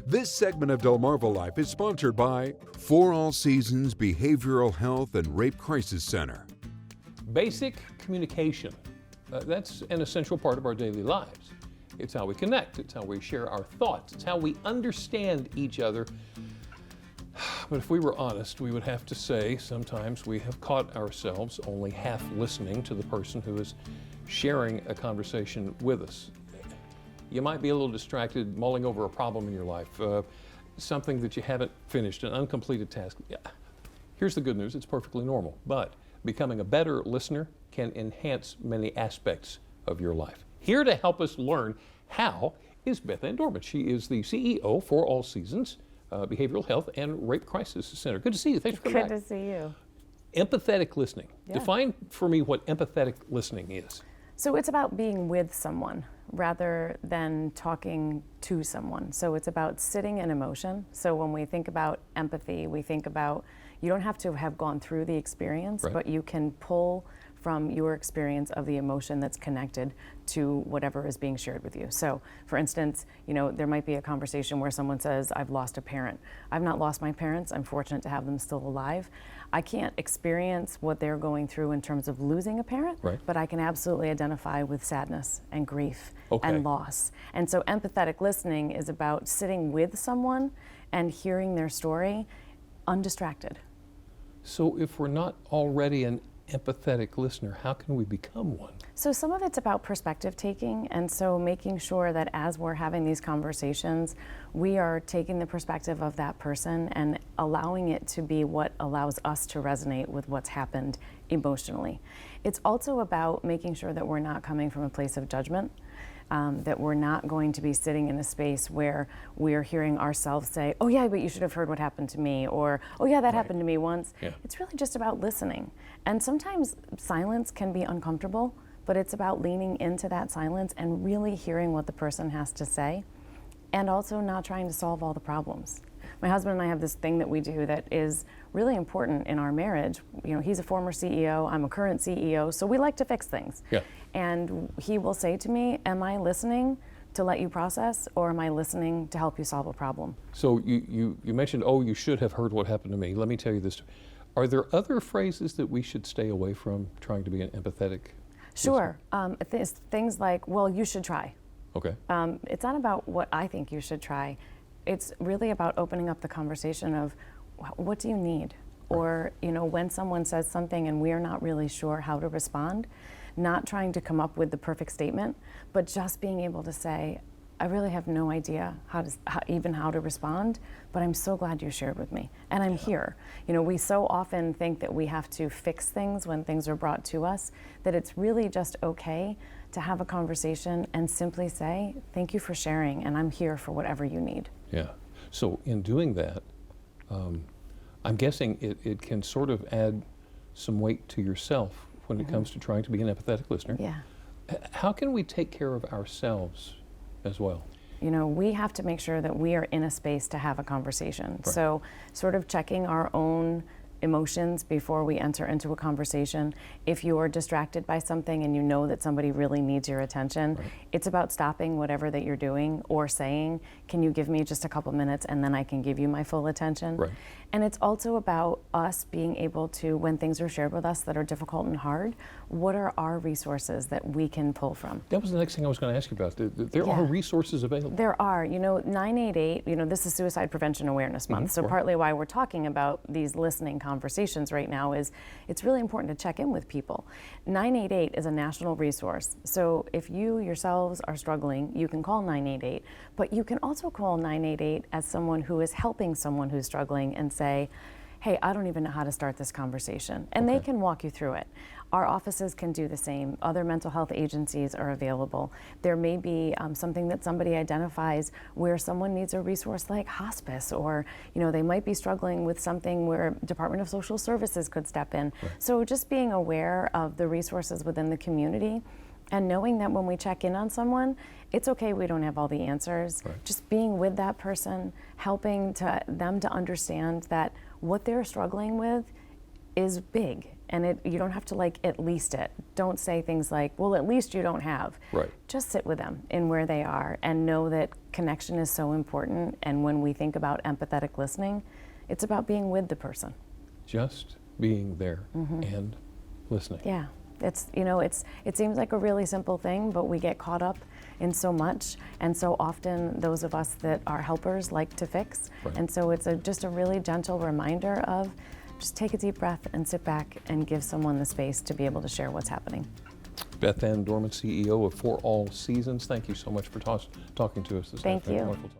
This segment of DelmarvaLife is sponsored by For All Seasons Behavioral Health and Rape Crisis Center. Basic communication. That's an essential part of our daily lives. It's how we connect. It's how we share our thoughts. It's how we understand each other. But if we were honest, we would have to say sometimes we have caught ourselves only half listening to the person who is sharing a conversation with us. You might be a little distracted mulling over a problem in your life, something that you haven't finished, an uncompleted task. Here's the good news, it's perfectly normal, but becoming a better listener can enhance many aspects of your life. Here to help us learn how is Beth Anne Dorman. She is the CEO for All Seasons Behavioral Health and Rape Crisis Center. Good to see you. Thanks for coming back. Good to see you. Empathetic listening. Yeah. Define for me what empathetic listening is. So it's about being with someone rather than talking to someone. So it's about sitting in emotion. So when we think about empathy, we think about, you don't have to have gone through the experience, right, but you can pull from your experience of the emotion that's connected to whatever is being shared with you. So for instance, there might be a conversation where someone says, I've lost a parent. I've not lost my parents. I'm fortunate to have them still alive. I can't experience what they're going through in terms of losing a parent, right, but I can absolutely identify with sadness and grief, okay, and loss. And so empathetic listening is about sitting with someone and hearing their story undistracted. So if we're not already an empathetic listener, how can we become one? So some of it's about perspective taking, and so making sure that as we're having these conversations, we are taking the perspective of that person and allowing it to be what allows us to resonate with what's happened emotionally. It's also about making sure that we're not coming from a place of judgment, that we're not going to be sitting in a space where we're hearing ourselves say, oh yeah, but you should have heard what happened to me, or oh yeah, that right, happened to me once. Yeah. It's really just about listening. And sometimes silence can be uncomfortable, but it's about leaning into that silence and really hearing what the person has to say, and also not trying to solve all the problems. My husband and I have this thing that we do that is really important in our marriage. He's a former CEO, I'm a current CEO, so we like to fix things. Yeah. And he will say to me, am I listening to let you process, or am I listening to help you solve a problem? So you mentioned, oh, you should have heard what happened to me. Let me tell you this. Are there other phrases that we should stay away from trying to be an empathetic? Sure. Things like, well, you should try. Okay. It's not about what I think you should try. It's really about opening up the conversation of, what do you need? Right. Or, when someone says something and we're not really sure how to respond, not trying to come up with the perfect statement, but just being able to say, I really have no idea how to respond, but I'm so glad you shared with me, and I'm here. We so often think that we have to fix things when things are brought to us, that it's really just okay to have a conversation and simply say, thank you for sharing, and I'm here for whatever you need. Yeah. So in doing that, I'm guessing it can sort of add some weight to yourself when it comes to trying to be an empathetic listener. Yeah. How can we take care of ourselves as well? We have to make sure that we are in a space to have a conversation. Right. So sort of checking our own emotions before we enter into a conversation. If you are distracted by something and you know that somebody really needs your attention, right, it's about stopping whatever that you're doing or saying, can you give me just a couple minutes and then I can give you my full attention? Right. And it's also about us being able to, when things are shared with us that are difficult and hard, what are our resources that we can pull from? That was the next thing I was going to ask you about. There are resources available. There are. 988, this is Suicide Prevention Awareness Month, so Sure. partly why we're talking about these listening conversations right now is it's really important to check in with people. 988 is a national resource, so if you yourselves are struggling, you can call 988, but you can also call 988 as someone who is helping someone who's struggling and say, hey, I don't even know how to start this conversation. And they can walk you through it. Our offices can do the same. Other mental health agencies are available. There may be something that somebody identifies where someone needs a resource like hospice, or they might be struggling with something where Department of Social Services could step in. Right. So just being aware of the resources within the community and knowing that when we check in on someone, it's okay we don't have all the answers. Right. Just being with that person, helping them to understand that what they're struggling with is big And you don't have to like at least it. Don't say things like, well, at least you don't have. Right. Just sit with them in where they are and know that connection is so important. And when we think about empathetic listening, it's about being with the person. Just being there and listening. Yeah. It seems like a really simple thing, but we get caught up in so much, and so often those of us that are helpers like to fix. Right. And so it's just a really gentle reminder of just take a deep breath and sit back and give someone the space to be able to share what's happening. Beth Anne Dorman, CEO of For All Seasons, thank you so much for talking to us this Thank afternoon. you. Wonderful talk.